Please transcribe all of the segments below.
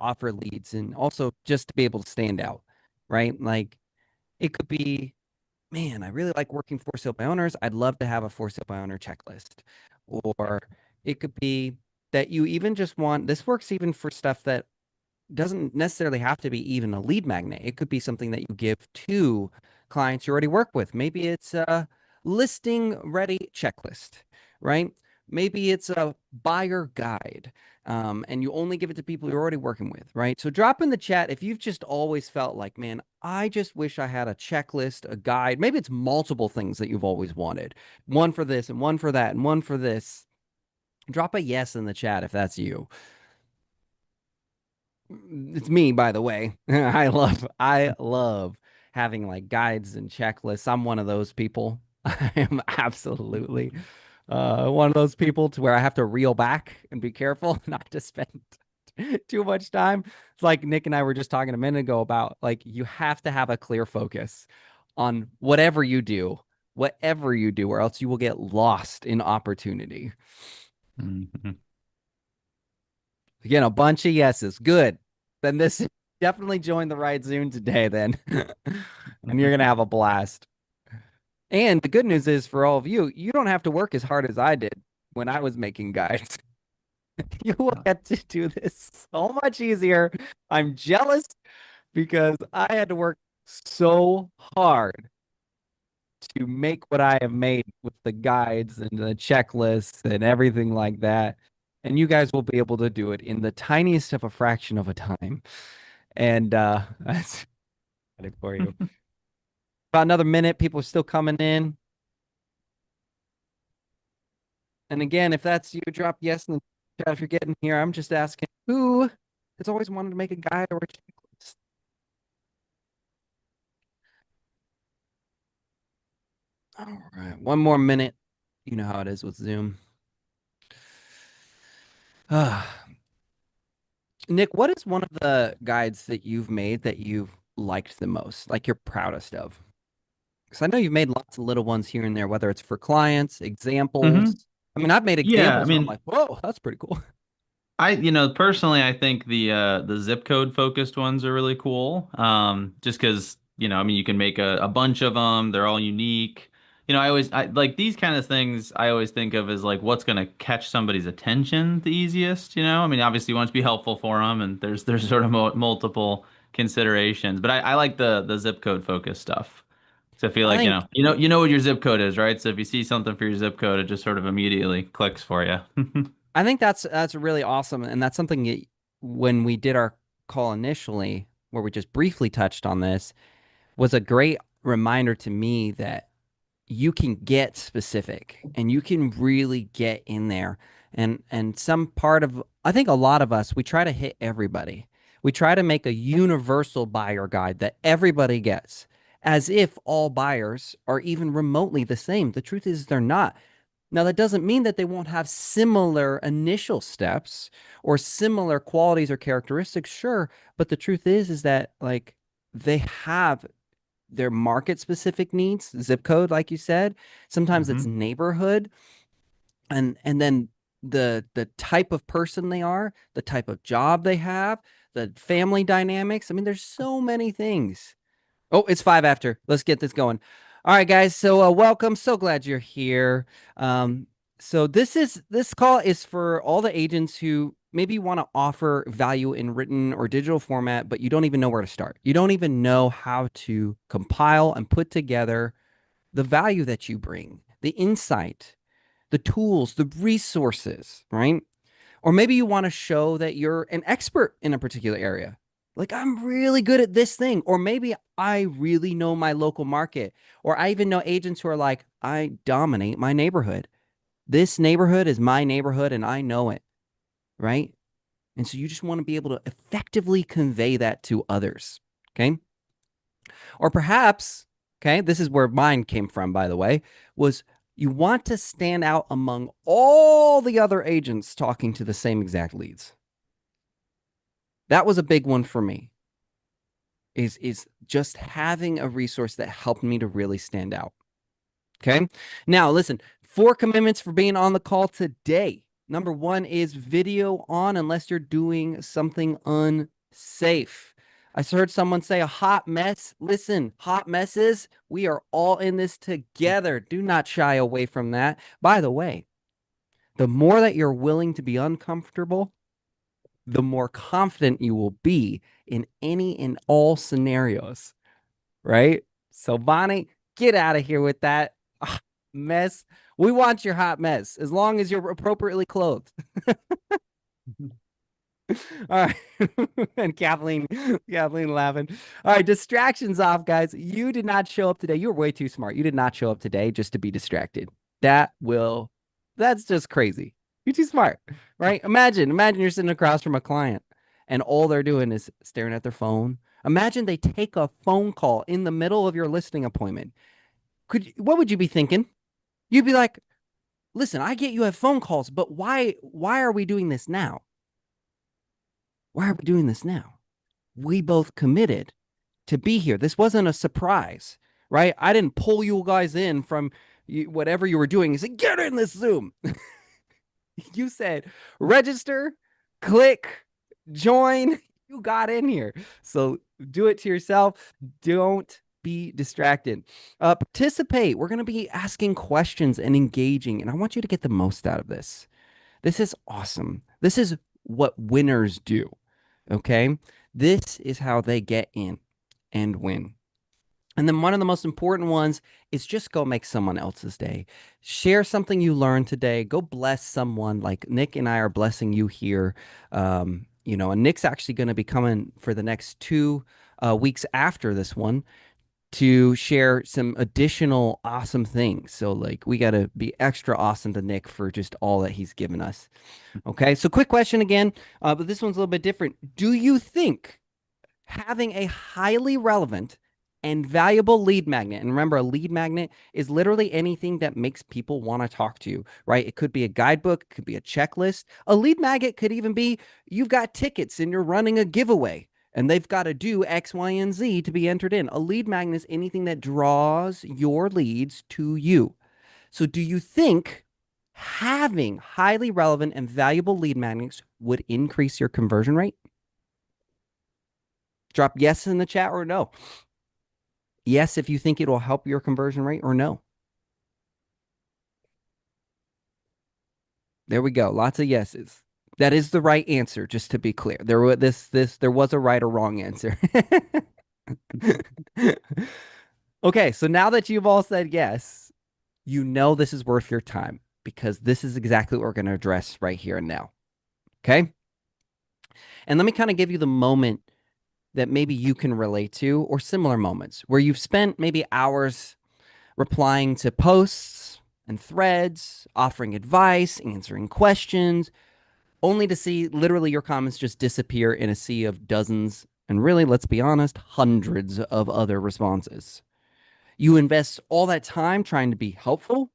offer leads and also just to be able to stand out, right? Like it could be, man, I really like working for sale by owners. I'd love to have a for sale by owner checklist. Or it could be that you even just want, this works even for stuff that doesn't necessarily have to be even a lead magnet. It could be something that you give to clients you already work with. Maybe it's a listing ready checklist, right? Maybe it's a buyer guide, and you only give it to people you're already working with, right? So drop in the chat if you've just always felt like, man, I just wish I had a checklist, a guide. Maybe it's multiple things that you've always wanted. One for this and one for that and one for this. Drop a yes in the chat if that's you. It's me, by the way. I love having like guides and checklists. I'm one of those people. I am absolutely one of those people to where I have to reel back and be careful not to spend too much time. It's like Nick and I were just talking a minute ago about like you have to have a clear focus on whatever you do, or else you will get lost in opportunity. Mhm. Again, a bunch of yeses. Good. Then this definitely join the right Zoom today, then. And you're gonna have a blast. And the good news is for all of you, you don't have to work as hard as I did when I was making guides. You will get to do this so much easier. I'm jealous because I had to work so hard to make what I have made with the guides and the checklists and everything like that. And you guys will be able to do it in the tiniest of a fraction of a time. And that's it for you. About another minute, people are still coming in. And again, if that's you, drop yes in the chat if you're getting here. I'm just asking who has always wanted to make a guide or a checklist. All right, one more minute. You know how it is with Zoom. Nick, what is one of the guides that you've made that you've liked the most, like you're proudest of? Because I know you've made lots of little ones here and there, whether it's for clients, Hmm. examples. I mean, I've made Yeah, I examples where I'm mean, like, whoa, that's pretty cool. personally, I think the zip code focused ones are really cool. Just because, I mean, you can make a bunch of them. They're all unique. I like these kind of things. I always think of as like what's gonna catch somebody's attention the easiest. I mean, obviously you want it to be helpful for them, and there's sort of multiple considerations. But I like the zip code focused stuff. So I feel I like, think you know what your zip code is, right? So if you see something for your zip code, it just sort of immediately clicks for you. I think that's really awesome, and that's something that when we did our call initially, where we just briefly touched on this, was a great reminder to me that you can get specific and you can really get in there. And some part of I think a lot of us we try to hit everybody. We try to make a universal buyer guide that everybody gets, as if all buyers are even remotely the same. The truth is they're not. Now, that doesn't mean that they won't have similar initial steps or similar qualities or characteristics, sure, but the truth is that like they have their market specific needs, zip code, like you said. Sometimes it's Hmm. neighborhood, and then the type of person they are, the type of job they have, the family dynamics. I mean, there's so many things. Oh, it's five after. Let's get this going. All right, guys. So welcome. So glad you're here. Um, so this call is for all the agents who maybe want to offer value in written or digital format, but you don't even know where to start. You don't even know how to compile and put together the value that you bring, the insight, the tools, the resources, right? Or maybe you want to show that you're an expert in a particular area. Like, I'm really good at this thing. Or maybe I really know my local market. Or I even know agents who are like, I dominate my neighborhood. This neighborhood is my neighborhood and I know it. Right. And so you just want to be able to effectively convey that to others. Okay. Or perhaps, okay, this is where mine came from, by the way, was you want to stand out among all the other agents talking to the same exact leads. That was a big one for me. Is just having a resource that helped me to really stand out. Okay. Now, listen, 4 commitments for being on the call today. Number one is video on unless you're doing something safe. I heard someone say a hot mess. Listen, hot messes, we are all in this together. Do not shy away from that. By the way, the more that you're willing to be uncomfortable, the more confident you will be in any and all scenarios, right? So, Bonnie, get out of here with that mess. We want your hot mess as long as you're appropriately clothed. All right. And Kathleen laughing. All right, distractions off, guys. You did not show up today. You're way too smart. You did not show up today just to be distracted. That will, that's just crazy. You're too smart, right? Imagine you're sitting across from a client and all they're doing is staring at their phone. Imagine they take a phone call in the middle of your listing appointment. What would you be thinking? You'd be like, listen, I get you have phone calls, but why are we doing this now? Why are we doing this now? We both committed to be here. This wasn't a surprise, right? I didn't pull you guys in from whatever you were doing. You said, get in this Zoom. You said, register, click, join. You got in here. So do it to yourself. Don't be distracted. Participate. We're going to be asking questions and engaging. And I want you to get the most out of this. This is awesome. This is what winners do. Okay. This is how they get in and win. And then one of the most important ones is just go make someone else's day. Share something you learned today. Go bless someone like Nick and I are blessing you here. And Nick's actually going to be coming for the next 2 weeks after this one to share some additional awesome things. So, like, we got to be extra awesome to Nick for just all that he's given us. Okay. So, quick question again, but this one's a little bit different. Do you think having a highly relevant and valuable lead magnet, and remember, a lead magnet is literally anything that makes people want to talk to you, right? It could be a guidebook, it could be a checklist. A lead magnet could even be you've got tickets and you're running a giveaway and they've got to do X, Y, and Z to be entered in. A lead magnet is anything that draws your leads to you. So, do you think having highly relevant and valuable lead magnets would increase your conversion rate? Drop yes in the chat or no. Yes, if you think it will help your conversion rate, or no. There we go. Lots of yeses. That is the right answer, just to be clear. There was a right or wrong answer. Okay, so now that you've all said yes, you know this is worth your time because this is exactly what we're going to address right here and now. Okay? And let me kind of give you the moment that maybe you can relate to, or similar moments where you've spent maybe hours replying to posts and threads, offering advice, answering questions, only to see literally your comments just disappear in a sea of dozens, and really, let's be honest, hundreds of other responses. You invest all that time trying to be helpful,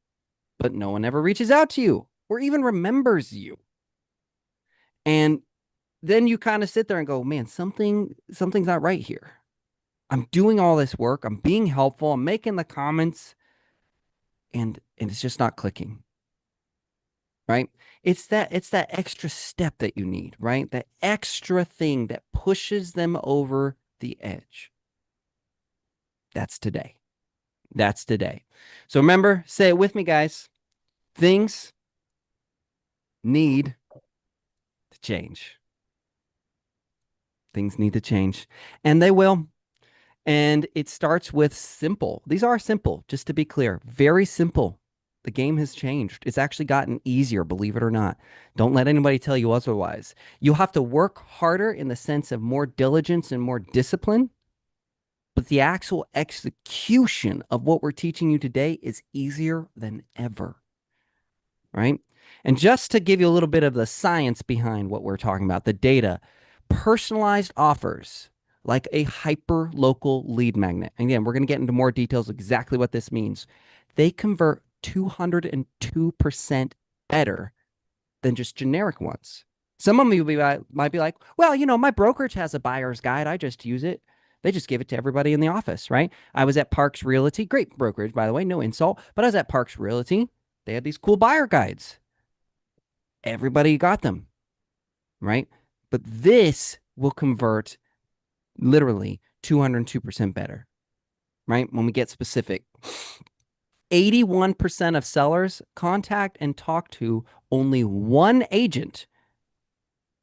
but no one ever reaches out to you or even remembers you. And then you kind of sit there and go, man, something's not right here. I'm doing all this work. I'm being helpful. I'm making the comments and it's just not clicking. Right? It's that extra step that you need, right? That extra thing that pushes them over the edge. That's today. That's today. So remember, say it with me, guys. Things need to change. Things need to change. And they will. And it starts with simple. These are simple, just to be clear. Very simple. The game has changed. It's actually gotten easier, believe it or not. Don't let anybody tell you otherwise. You'll have to work harder in the sense of more diligence and more discipline, but the actual execution of what we're teaching you today is easier than ever, right? And just to give you a little bit of the science behind what we're talking about, the data, personalized offers like a hyper local lead magnet. And again, we're going to get into more details exactly what this means. They convert 202% better than just generic ones. Some of you might be like, well, my brokerage has a buyer's guide. I just use it. They just give it to everybody in the office, right? I was at Parks Realty, great brokerage, by the way, no insult, but I was at Parks Realty. They had these cool buyer guides. Everybody got them, right? But this will convert literally 202% better, right? When we get specific, 81% of sellers contact and talk to only one agent.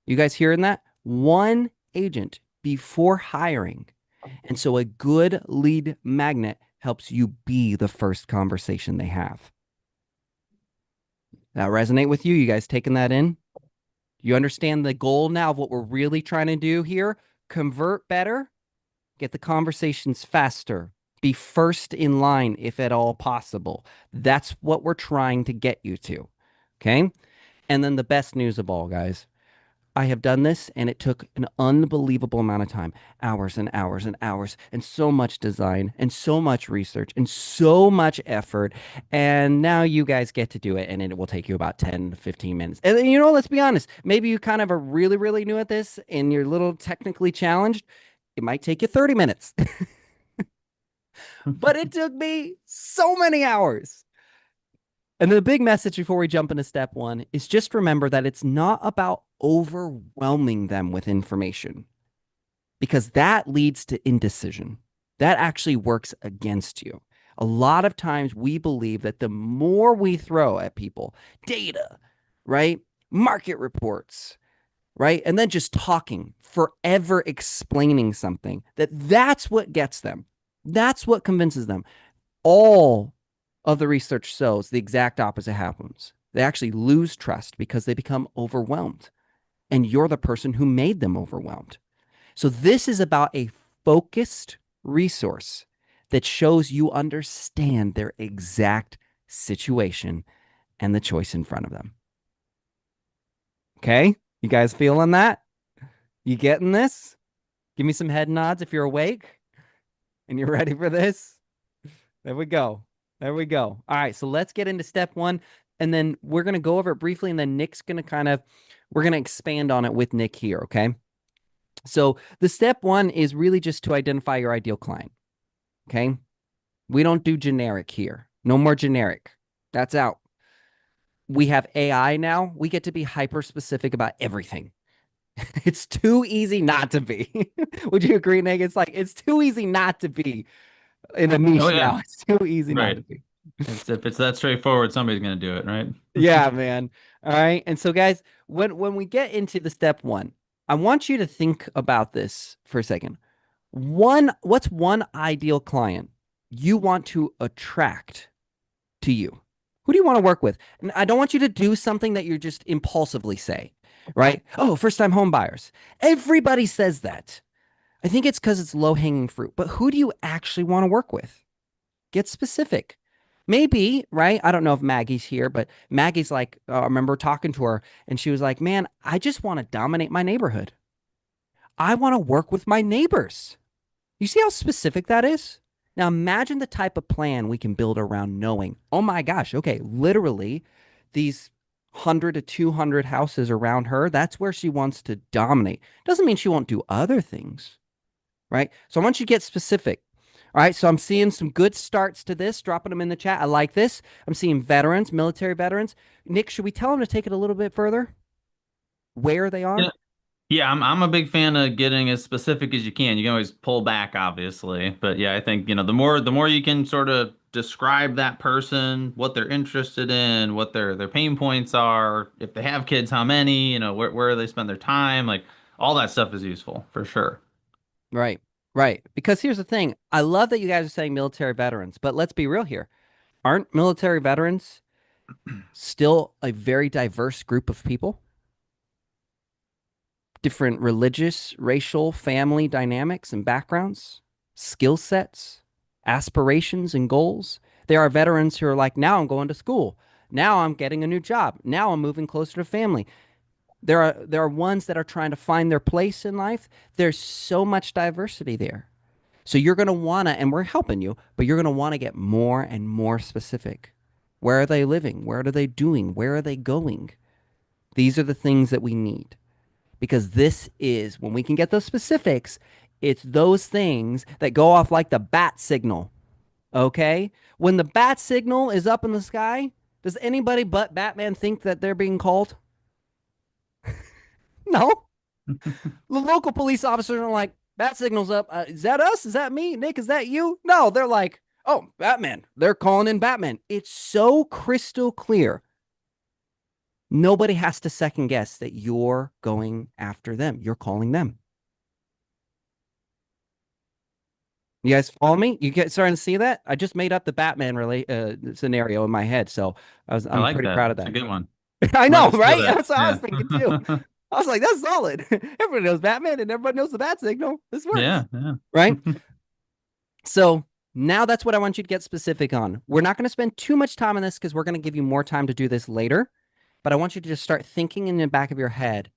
You guys hearing that? One agent before hiring. And so a good lead magnet helps you be the first conversation they have. That resonate with you? You guys taking that in? You understand the goal now of what we're really trying to do here? Convert better, get the conversations faster, be first in line if at all possible. That's what we're trying to get you to. Okay. And then the best news of all, guys, I have done this and it took an unbelievable amount of time, hours and hours and hours, and so much design and so much research and so much effort. And now you guys get to do it and it will take you about 10 to 15 minutes. And you know, let's be honest, maybe you kind of are really, really new at this and you're a little technically challenged. It might take you 30 minutes, but it took me so many hours. And the big message before we jump into step one is just remember that it's not about overwhelming them with information because that leads to indecision. That actually works against you. A lot of times we believe that the more we throw at people, data, right? Market reports, right? And then just talking, forever explaining something, that's what gets them. That's what convinces them. All of the research shows the exact opposite happens. They actually lose trust because they become overwhelmed. And you're the person who made them overwhelmed. So this is about a focused resource that shows you understand their exact situation and the choice in front of them. Okay? You guys feeling that? You getting this? Give me some head nods if you're awake and you're ready for this. There we go. There we go. All right, so let's get into step one, and then we're going to go over it briefly, and then Nick's going to we're going to expand on it with Nick here, okay? So the step one is really just to identify your ideal client, okay? We don't do generic here. No more generic. That's out. We have AI now. We get to be hyper specific about everything. It's too easy not to be. Would you agree, Nick? It's too easy not to be in a Oh niche yeah, now. It's too easy not to right. be. It's if it's that straightforward, somebody's gonna do it, right? Yeah, man. All right. And so, guys, when we get into the step one, I want you to think about this for a second. What's one ideal client you want to attract to you? Who do you want to work with? And I don't want you to do something that you just impulsively say, right? Oh, first time home buyers. Everybody says that. I think it's because it's low hanging fruit. But who do you actually want to work with? Get specific. Maybe, right? I don't know if Maggie's here, but Maggie's like, I remember talking to her and she was like, man, I just want to dominate my neighborhood. I want to work with my neighbors. You see how specific that is? Now imagine the type of plan we can build around knowing, oh my gosh, okay, literally these 100 to 200 houses around her, that's where she wants to dominate. Doesn't mean she won't do other things, right? So I want you to get specific. All right, so I'm seeing some good starts to this, dropping them in the chat. I like this. I'm seeing veterans, military veterans. Nick, should we tell them to take it a little bit further? Where they Yeah, are? yeah, I'm a big fan of getting as specific as you can. You can always pull back, obviously, but yeah, I think, the more you can sort of describe that person, what they're interested in, what their pain points are, if they have kids, how many, where they spend their time, like all that stuff is useful for sure. Right, right. Because here's the thing. I love that you guys are saying military veterans, but let's be real here. Aren't military veterans still a very diverse group of people? Different religious, racial, family dynamics and backgrounds, skill sets, aspirations and goals. There are veterans who are like, now I'm going to school. Now I'm getting a new job. Now I'm moving closer to family. There are ones that are trying to find their place in life. There's so much diversity there. So you're going to want to, and we're helping you, but you're going to want to get more and more specific. Where are they living? Where are they doing? Where are they going? These are the things that we need because this is when we can get those specifics, it's those things that go off like the bat signal. Okay. When the bat signal is up in the sky, does anybody but Batman think that they're being called? No. The local police officers are like, bat signal's up. Is that us? Is that me? Nick, is that you? No, they're like, oh, Batman. They're calling in Batman. It's so crystal clear. Nobody has to second guess that you're going after them. You're calling them. You guys follow me? You get starting to see that? I just made up the Batman scenario in my head, so I I'm like pretty that. proud of It's a that. good one. I I'm gonna know, have to steal right? that. That's what I was thinking too. Yeah. I was like, that's solid. Everybody knows Batman and everybody knows the bat signal. This Yeah, works, yeah. right? So now that's what I want you to get specific on. We're not going to spend too much time on this because we're going to give you more time to do this later. But I want you to just start thinking in the back of your head,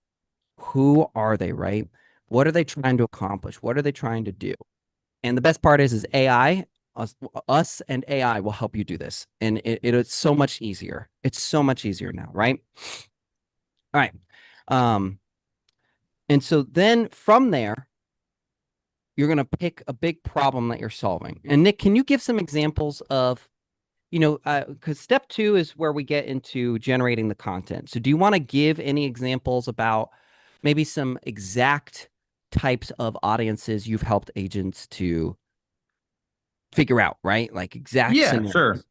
who are they, right? What are they trying to accomplish? What are they trying to do? And the best part is AI, us and AI will help you do this. And it's so much easier. It's so much easier now, right? All right. Um, and so then from there, you're going to pick a big problem that you're solving. And Nick, can you give some examples of, because step two is where we get into generating the content. So do you want to give any examples about maybe some exact types of audiences you've helped agents to figure out, right? Like exact Yeah, sure. scenarios.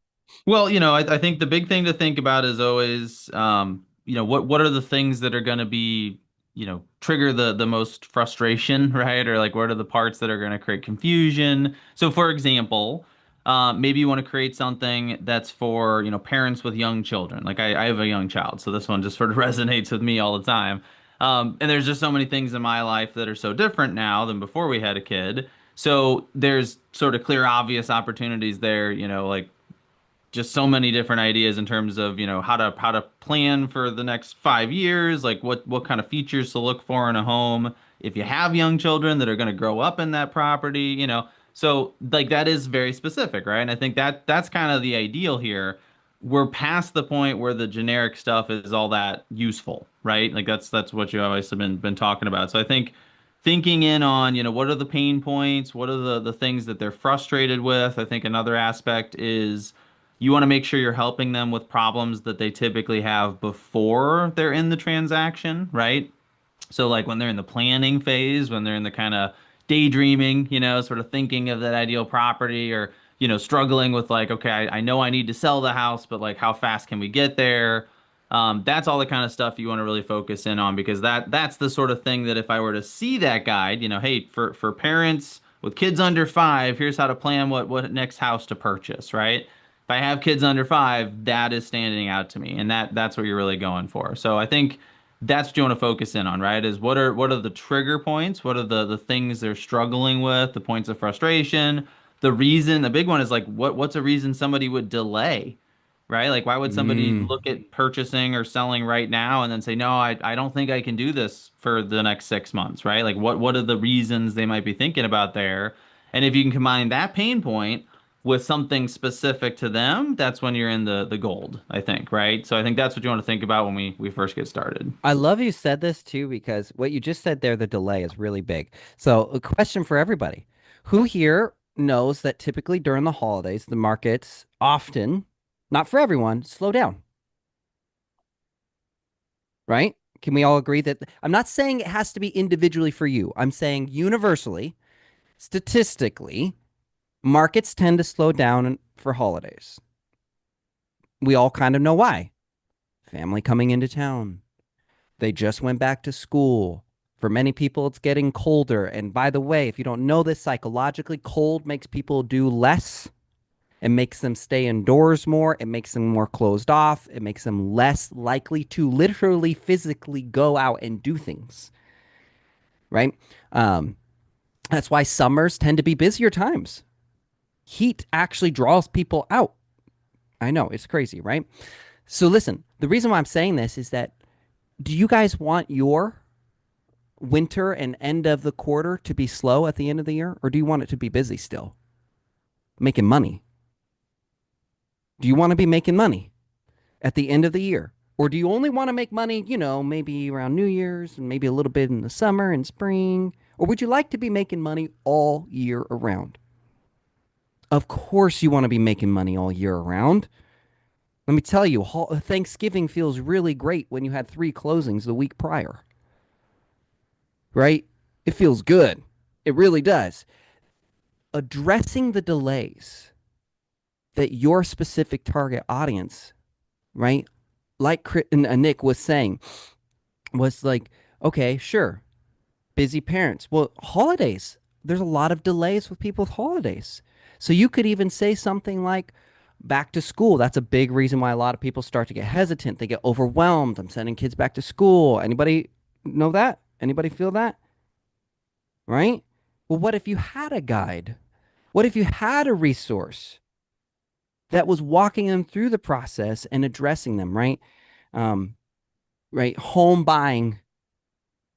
Well, I think the big thing to think about is always, what are the things that are going to be, trigger the most frustration, right? Or like, what are the parts that are going to create confusion? So, for example, maybe you want to create something that's for, parents with young children. Like I have a young child, so this one just sort of resonates with me all the time. And there's just so many things in my life that are so different now than before we had a kid. So there's sort of clear, obvious opportunities there, like just so many different ideas in terms of how to plan for the next 5 years, like what kind of features to look for in a home if you have young children that are going to grow up in that property. So like that is very specific, right? And I think that's kind of the ideal here. We're past the point where the generic stuff is all that useful, right? Like that's what you always have been talking about. So I think thinking in on, what are the pain points, what are the things that they're frustrated with. I think another aspect is you want to make sure you're helping them with problems that they typically have before they're in the transaction, right? So like when they're in the planning phase, when they're in the kind of daydreaming, sort of thinking of that ideal property or, struggling with like, okay, I know I need to sell the house, but like how fast can we get there? That's all the kind of stuff you want to really focus in on because that's the sort of thing that if I were to see that guide, hey, for parents with kids under 5, here's how to plan what next house to purchase, right? If I have kids under 5, that is standing out to me, and that's what you're really going for. So I think that's what you want to focus in on, right? Is what are the trigger points? What are the things they're struggling with, the points of frustration? The reason, the big one is like what's a reason somebody would delay, right? Like why would somebody Mm, look at purchasing or selling right now and then say, "No, I don't think I can do this for the next 6 months," right? Like what are the reasons they might be thinking about there? And if you can combine that pain point with something specific to them, that's when you're in the gold, I think, right? So I think that's what you want to think about when we first get started. I love you said this too, because what you just said there, the delay is really big. So, a question for everybody. Who here knows that typically during the holidays, the markets often, not for everyone, slow down, right? Can we all agree that I'm not saying it has to be individually for you. I'm saying universally, statistically, markets tend to slow down for holidays. We all kind of know why. Family coming into town. They just went back to school. For many people, it's getting colder. And by the way, if you don't know this, psychologically, cold makes people do less. It makes them stay indoors more. It makes them more closed off. It makes them less likely to literally physically go out and do things, right? Um, that's why summers tend to be busier times. Heat actually draws people out. I know, it's crazy, right? So listen, the reason why I'm saying this is that do you guys want your winter and end of the quarter to be slow at the end of the year, or do you want it to be busy still, making money? Do you want to be making money at the end of the year? Or do you only want to make money, maybe around New Year's and maybe a little bit in the summer and spring? Or would you like to be making money all year around? Of course, you want to be making money all year around. Let me tell you, Thanksgiving feels really great when you had 3 closings the week prior. right? It feels good. It really does. Addressing the delays that your specific target audience, right? Like Nick was saying, was like, okay, sure, busy parents. Well, holidays, there's a lot of delays with people with holidays. So you could even say something like back to school. That's a big reason why a lot of people start to get hesitant. They get overwhelmed. I'm sending kids back to school. Anybody know that? Anybody feel that? Right? Well, what if you had a guide? What if you had a resource that was walking them through the process and addressing them, right? Um, right? Home buying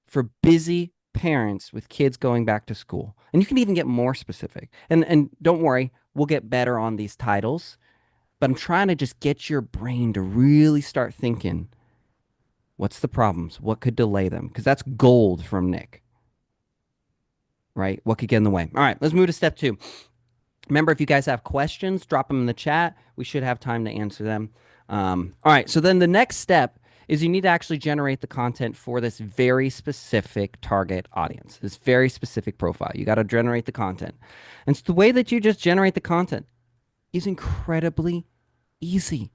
for busy parents with kids going back to school. And you can even get more specific. And don't worry, we'll get better on these titles, but I'm trying to just get your brain to really start thinking, what's the problems? What could delay them? Because that's gold from Nick, right? What could get in the way? All right, let's move to step 2. Remember, if you guys have questions, drop them in the chat. We should have time to answer them. All right. So then the next step is you need to actually generate the content for this very specific target audience, this very specific profile. You got to generate the content. And so the way that you just generate the content is incredibly easy.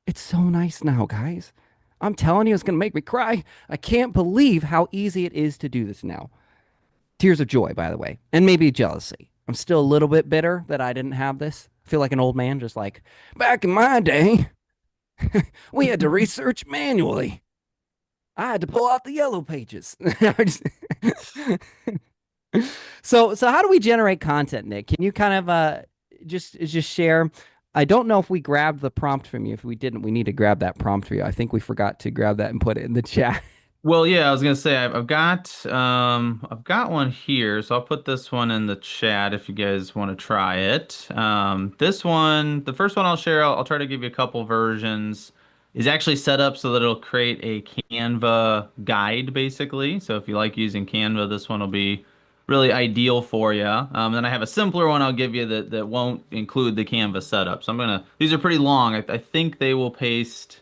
It's so nice now, guys. I'm telling you, it's going to make me cry. I can't believe how easy it is to do this now. Tears of joy, by the way, and maybe jealousy. I'm still a little bit bitter that I didn't have this. I feel like an old man, just like back in my day, we had to research manually. I had to pull out the yellow pages. So how do we generate content, Nick? Can you kind of just share? I don't know if we grabbed the prompt from you. If we didn't, we need to grab that prompt for you. I think we forgot to grab that and put it in the chat. Well, yeah, I was gonna say I've got one here, so I'll put this one in the chat if you guys want to try it. This one, the first one I'll share, I'll try to give you a couple versions. Is actually set up so that it'll create a Canva guide, basically. So if you like using Canva, this one will be really ideal for you. Then I have a simpler one I'll give you that won't include the Canva setup. So these are pretty long. I think they will paste.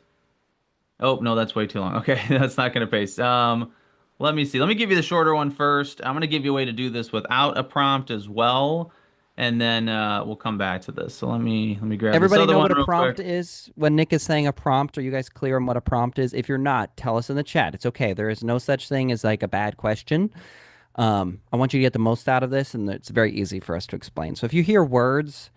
Oh, no, that's way too long. Okay, that's not going to paste. Let me see. Let me give you the shorter one first. I'm going to give you a way to do this without a prompt as well, and then we'll come back to this. So let me grab this Everybody other know one what a real quick. prompt is? When Nick is saying a prompt, are you guys clear on what a prompt is? If you're not, tell us in the chat. It's okay. There is no such thing as like a bad question. I want you to get the most out of this, and it's very easy for us to explain. So if you hear words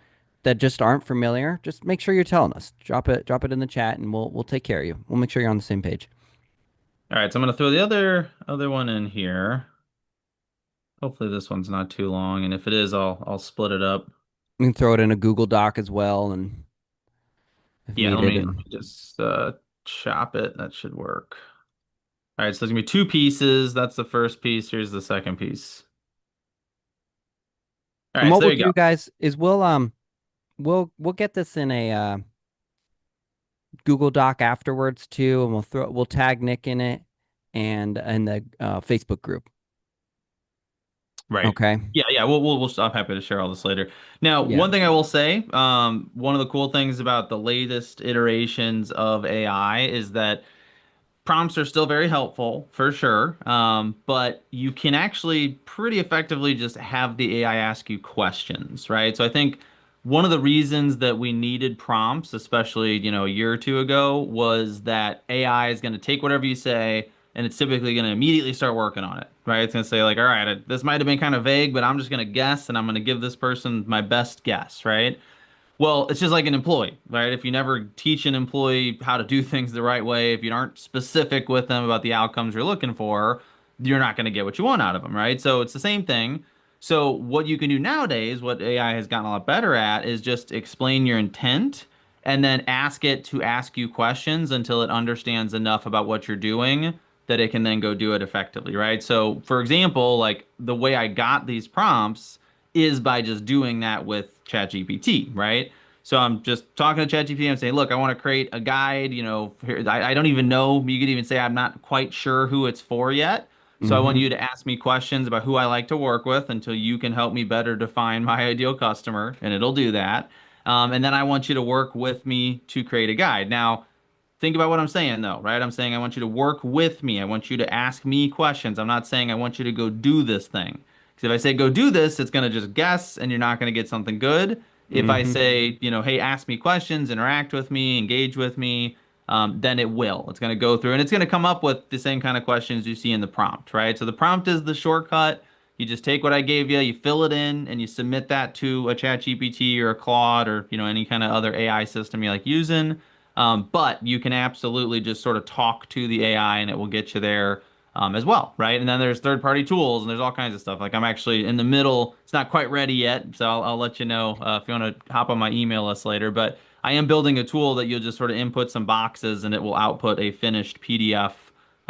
that just aren't familiar, just make sure you're telling us. Drop it in the chat, and we'll take care of you. We'll make sure you're on the same page. All right, so I'm going to throw the other one in here. Hopefully this one's not too long, and if it is, I'll split it up. You can throw it in a Google Doc as well, and if Yeah, needed. let And me just chop it. That should work. All right, so there's gonna be two pieces. That's the first piece. Here's the second piece. All and right, so what there we'll you do, go. guys, is we'll get this in a Google Doc afterwards too, and we'll tag Nick in it and in the Facebook group. Right. Okay. Yeah, yeah. I'm happy to share all this later. Now, Yeah. one thing I will say, one of the cool things about the latest iterations of AI is that prompts are still very helpful for sure, but you can actually pretty effectively just have the AI ask you questions, right? So I think one of the reasons that we needed prompts, especially, a year or two ago, was that AI is going to take whatever you say and it's typically going to immediately start working on it, right? It's going to say like, all right, this might have been kind of vague, but I'm just going to guess and I'm going to give this person my best guess, right? Well, it's just like an employee, right? If you never teach an employee how to do things the right way, if you aren't specific with them about the outcomes you're looking for, you're not going to get what you want out of them, right? So it's the same thing. So what you can do nowadays, what AI has gotten a lot better at, is just explain your intent and then ask it to ask you questions until it understands enough about what you're doing that it can then go do it effectively, right? So, for example, like the way I got these prompts is by just doing that with ChatGPT, right? So I'm just talking to ChatGPT and saying, look, I want to create a guide. Here, I don't even know. You could even say I'm not quite sure who it's for yet. So I want Mm-hmm. you to ask me questions about who I like to work with until you can help me better define my ideal customer, and it'll do that. And then I want you to work with me to create a guide. Now, think about what I'm saying though, right? I'm saying I want you to work with me. I want you to ask me questions. I'm not saying I want you to go do this thing. Because if I say go do this, it's going to just guess and you're not going to get something good. If I Hmm. say, hey, ask me questions, interact with me, engage with me, then it will. It's going to go through and it's going to come up with the same kind of questions you see in the prompt, right? So the prompt is the shortcut. You just take what I gave you, you fill it in, and you submit that to a chat GPT or a Claude or any kind of other AI system you like using. But you can absolutely just sort of talk to the AI and it will get you there as well, right? And then there's third-party tools and there's all kinds of stuff. Like I'm actually in the middle. It's not quite ready yet, so I'll let you know if you want to hop on my email list later. But I am building a tool that you'll just sort of input some boxes and it will output a finished PDF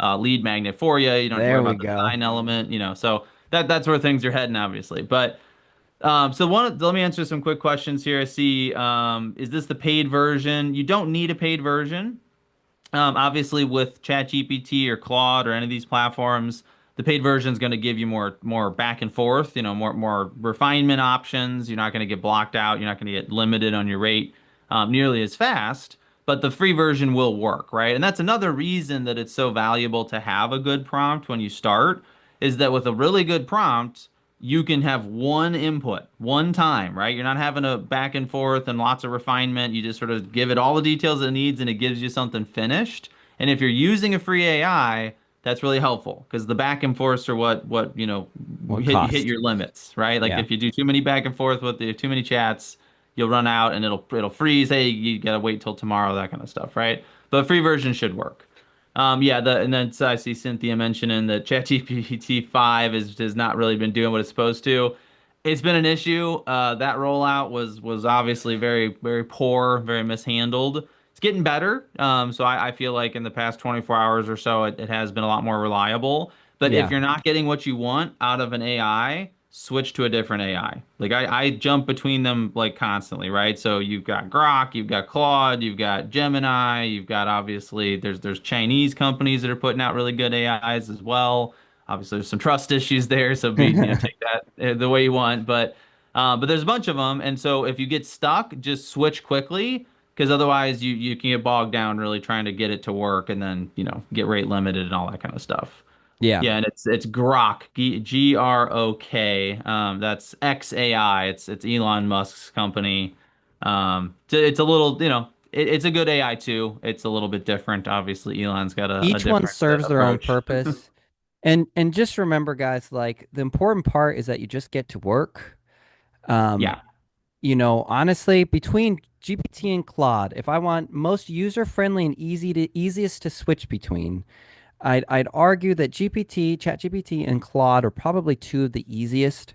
lead magnet for you. You don't have to worry There we about the go. design element. So that's where things are heading, obviously. But let me answer some quick questions here. I see, is this the paid version? You don't need a paid version. Obviously, with ChatGPT or Claude or any of these platforms, the paid version is going to give you more back and forth, more refinement options. You're not going to get blocked out. You're not going to get limited on your rate nearly as fast. But the free version will work, right? And that's another reason that it's so valuable to have a good prompt when you start, is that with a really good prompt, you can have one input, one time, right? You're not having a back and forth and lots of refinement. You just sort of give it all the details it needs and it gives you something finished. And if you're using a free AI, that's really helpful because the back and forths are what What hit cost? your limits, right? Like Yeah. if you do too many back and forth with too many chats, you'll run out and it'll freeze. Hey, you gotta wait till tomorrow, that kind of stuff, right? But free version should work. Yeah, and then so I see Cynthia mentioning that ChatGPT 5 has not really been doing what it's supposed to. It's been an issue. That rollout was obviously very, very poor, very mishandled. It's getting better. So I feel like in the past 24 hours or so, it has been a lot more reliable. But if Yeah. you're not getting what you want out of an AI, switch to a different AI. Like I jump between them like constantly, right? So you've got Grok, you've got Claude, you've got Gemini, you've got obviously there's Chinese companies that are putting out really good AIs as well. Obviously there's some trust issues there, so take that the way you want, but there's a bunch of them, and so if you get stuck, just switch quickly because otherwise you can get bogged down really trying to get it to work and then get rate limited and all that kind of stuff. Yeah. Yeah, and it's Grok, Grok. That's XAI. It's Elon Musk's company. It's a little, it's a good AI too. It's a little bit different. Obviously, Elon's got a Each one different serves their own approach. purpose. And just remember, guys, like the important part is that you just get to work. Um, Yeah. Honestly, between GPT and Claude, if I want most user-friendly and easiest to switch between, I'd argue that ChatGPT and Claude are probably two of the easiest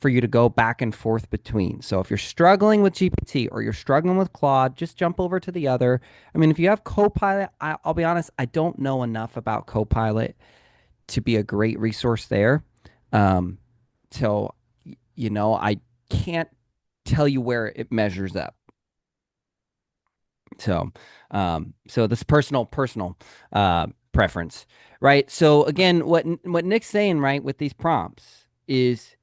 for you to go back and forth between. So if you're struggling with GPT or you're struggling with Claude, just jump over to the other. I mean, if you have Copilot, I'll be honest, I don't know enough about Copilot to be a great resource there. Um, so, I can't tell you where it measures up. So this personal preference, right? So again, what Nick's saying, right, with these prompts is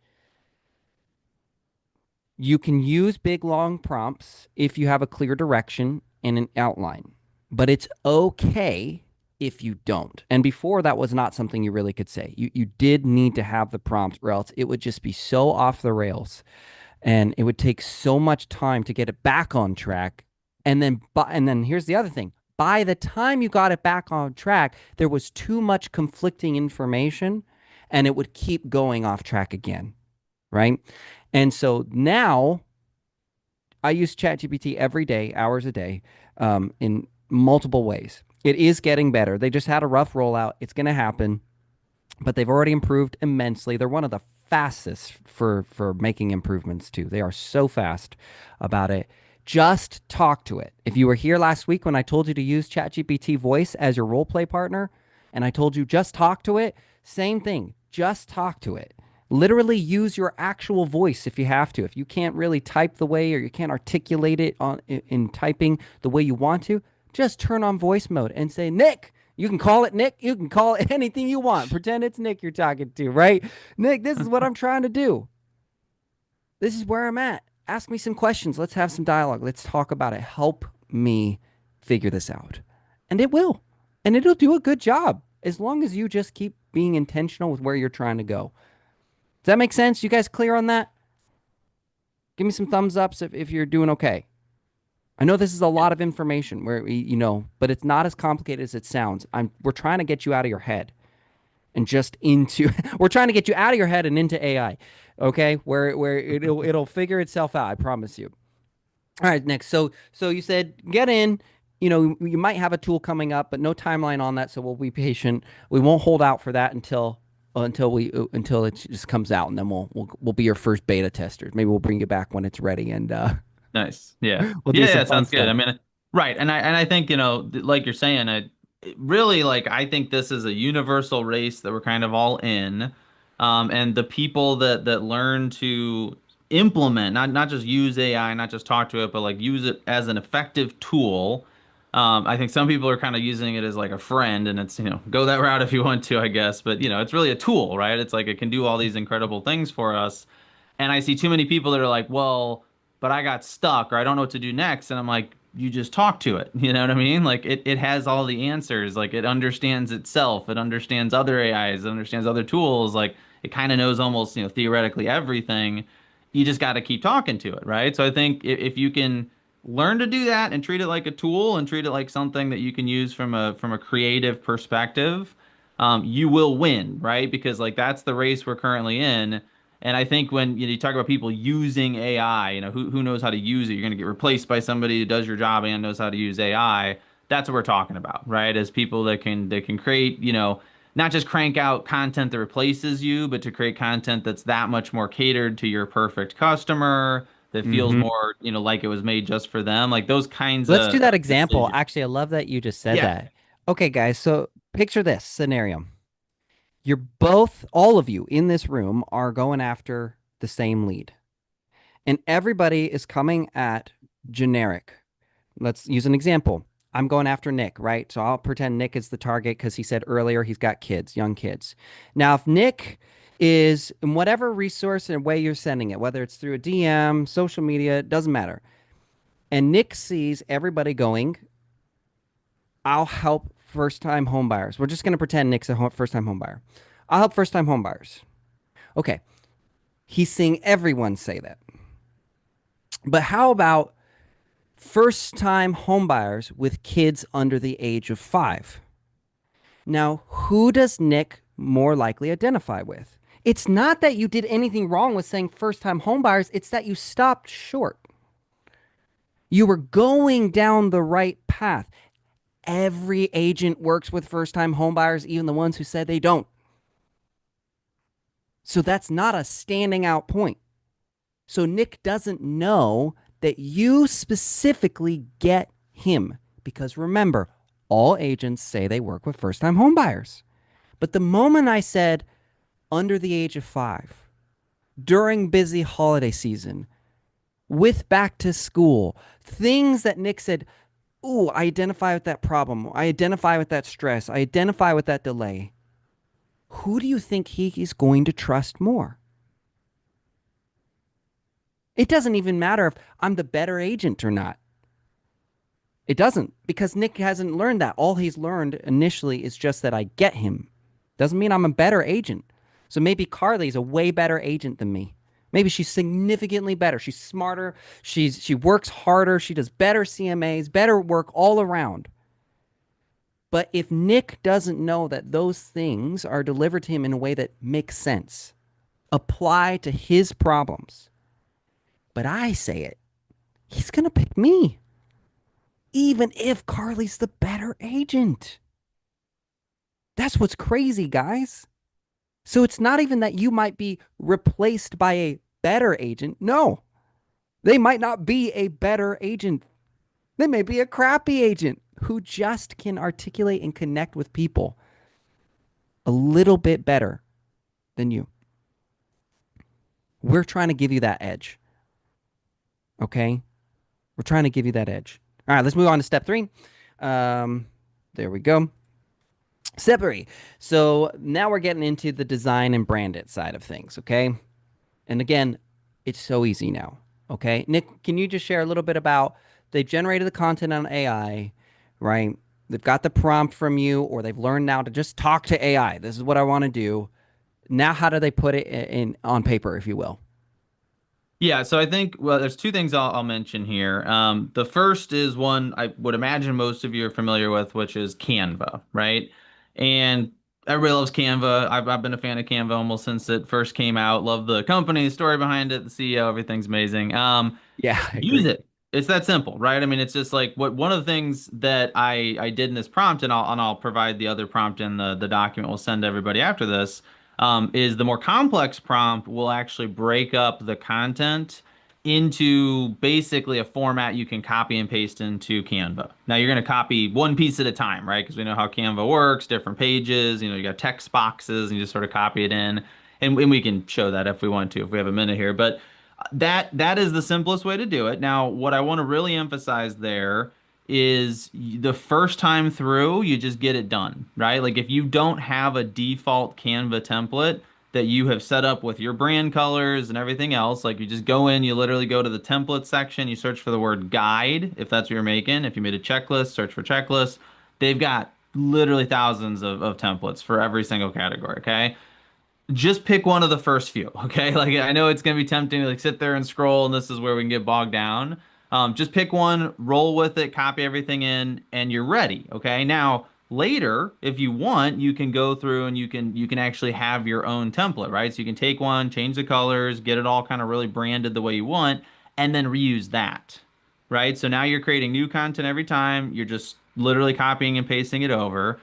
you can use big long prompts if you have a clear direction and an outline, but it's okay if you don't. And before that was not something you really could say. You did need to have the prompt, or else it would just be so off the rails, and it would take so much time to get it back on track. And then here's the other thing. By the time you got it back on track, there was too much conflicting information and it would keep going off track again, right? And so now I use ChatGPT every day, hours a day, in multiple ways. It is getting better. They just had a rough rollout. It's going to happen, but they've already improved immensely. They're one of the fastest for making improvements too. They are so fast about it. Just talk to it. If you were here last week when I told you to use ChatGPT voice as your role play partner, and I told you just talk to it, same thing. Just talk to it. Literally use your actual voice if you have to. If you can't really type the way or you can't articulate it in typing the way you want to, just turn on voice mode and say, Nick, you can call it Nick. You can call it anything you want. Pretend it's Nick you're talking to, right? Nick, this is what I'm trying to do. This is where I'm at. Ask me some questions. Let's have some dialogue. Let's talk about it. Help me figure this out. And it will. And it'll do a good job as long as you just keep being intentional with where you're trying to go. Does that make sense? You guys clear on that? Give me some thumbs ups if you're doing okay. I know this is a lot of information where but it's not as complicated as it sounds. We're trying to get you out of your head and just into we're trying to get you out of your head and into AI. Okay? Where it'll figure itself out, I promise you. All right, Nick. So you said get in. You might have a tool coming up, but no timeline on that, so we'll be patient. We won't hold out for that until it just comes out, and then we'll be your first beta testers. Maybe we'll bring you back when it's ready, and Nice. Yeah. we'll do Yeah, some yeah, fun sounds good. I stuff. mean, right. And I think, like you're saying, really like I think this is a universal race that we're kind of all in. And the people that learn to implement, not just use AI, not just talk to it, but like use it as an effective tool. I think some people are kind of using it as like a friend, and it's, go that route if you want to, I guess. But it's really a tool, right? It's like it can do all these incredible things for us. And I see too many people that are like, well, but I got stuck or I don't know what to do next. And I'm like, you just talk to it. You know what I mean? Like it has all the answers. Like it understands itself. It understands other AIs. It understands other tools. Like it kind of knows almost, theoretically everything. You just got to keep talking to it, right? So I think if you can learn to do that and treat it like a tool and treat it like something that you can use from a creative perspective, you will win, right? Because like that's the race we're currently in. And I think when you talk about people using AI, who knows how to use it, you're going to get replaced by somebody who does your job and knows how to use AI. That's what we're talking about, right? As people that can create, not just crank out content that replaces you, but to create content that's that much more catered to your perfect customer, that feels Hmm. more, like it was made just for them. Like those kinds Let's do of that example. decisions. Actually, I love that you just said Yeah. that. Okay, guys. So picture this scenario. All of you in this room are going after the same lead, and everybody is coming at generic. Let's use an example. I'm going after Nick, right? So I'll pretend Nick is the target because he said earlier he's got kids, young kids. Now, if Nick is in whatever resource and way you're sending it, whether it's through a DM, social media, it doesn't matter. And Nick sees everybody going, I'll help first time homebuyers. We're just going to pretend Nick's a first time homebuyer. I'll help first time homebuyers. Okay. He's seeing everyone say that. But how about first time homebuyers with kids under the age of 5? Now, who does Nick more likely identify with? It's not that you did anything wrong with saying first time homebuyers, it's that you stopped short. You were going down the right path. Every agent works with first time homebuyers, even the ones who said they don't. So that's not a standing out point. So Nick doesn't know that you specifically get him because remember, all agents say they work with first time homebuyers. But the moment I said under the age of 5, during busy holiday season, with back to school, things that Nick said, ooh, I identify with that problem. I identify with that stress. I identify with that delay. Who do you think he is going to trust more? It doesn't even matter if I'm the better agent or not. It doesn't because Nick hasn't learned that. All he's learned initially is just that I get him. Doesn't mean I'm a better agent. So maybe Carly's a way better agent than me. Maybe she's significantly better. She's smarter. She works harder. She does better CMAs, better work all around. But if Nick doesn't know that those things are delivered to him in a way that makes sense, apply to his problems, but I say it, he's going to pick me, even if Carly's the better agent. That's what's crazy, guys. So it's not even that you might be replaced by a better agent. No, they might not be a better agent. They may be a crappy agent who just can articulate and connect with people a little bit better than you. We're trying to give you that edge. Okay. We're trying to give you that edge. All right, let's move on to step 3. Um, there we go. Step 3. So now we're getting into the design and brand it side of things. Okay. And again, it's so easy now. Okay. Nick, can you just share a little bit about they generated the content on AI, right? They've got the prompt from you, or they've learned now to just talk to AI. This is what I want to do. Now, how do they put it in on paper, if you will? Yeah, so I think, well, there's two things I'll mention here. The first is one I would imagine most of you are familiar with, which is Canva, right? And everybody loves Canva. I've been a fan of Canva almost since it first came out. Love the company, the story behind it, the CEO, everything's amazing. Yeah, I Use agree. it. It's that simple, right? I mean, it's just like what one of the things that I did in this prompt, and I'll provide the other prompt in the document we'll send to everybody after this, is the more complex prompt will actually break up the content into basically a format you can copy and paste into Canva. Now you're going to copy one piece at a time, right? Because we know how Canva works, different pages, you got text boxes, and you just sort of copy it in. And we can show that if we want to, if we have a minute here. But that is the simplest way to do it. Now, what I want to really emphasize there is the first time through, you just get it done, right? Like if you don't have a default Canva template that you have set up with your brand colors and everything else, like you just go in, you literally go to the template section, you search for the word guide, if that's what you're making. If you made a checklist, search for checklist. They've got literally thousands of templates for every single category, okay? Just pick one of the first few, okay? Like I know it's gonna be tempting to like sit there and scroll, and this is where we can get bogged down. Just pick one, roll with it, copy everything in, and you're ready, okay? Now later, if you want, you can go through and you can actually have your own template, right? So you can take one, change the colors, get it all kind of really branded the way you want, and then reuse that, right? So now you're creating new content every time. You're just literally copying and pasting it over.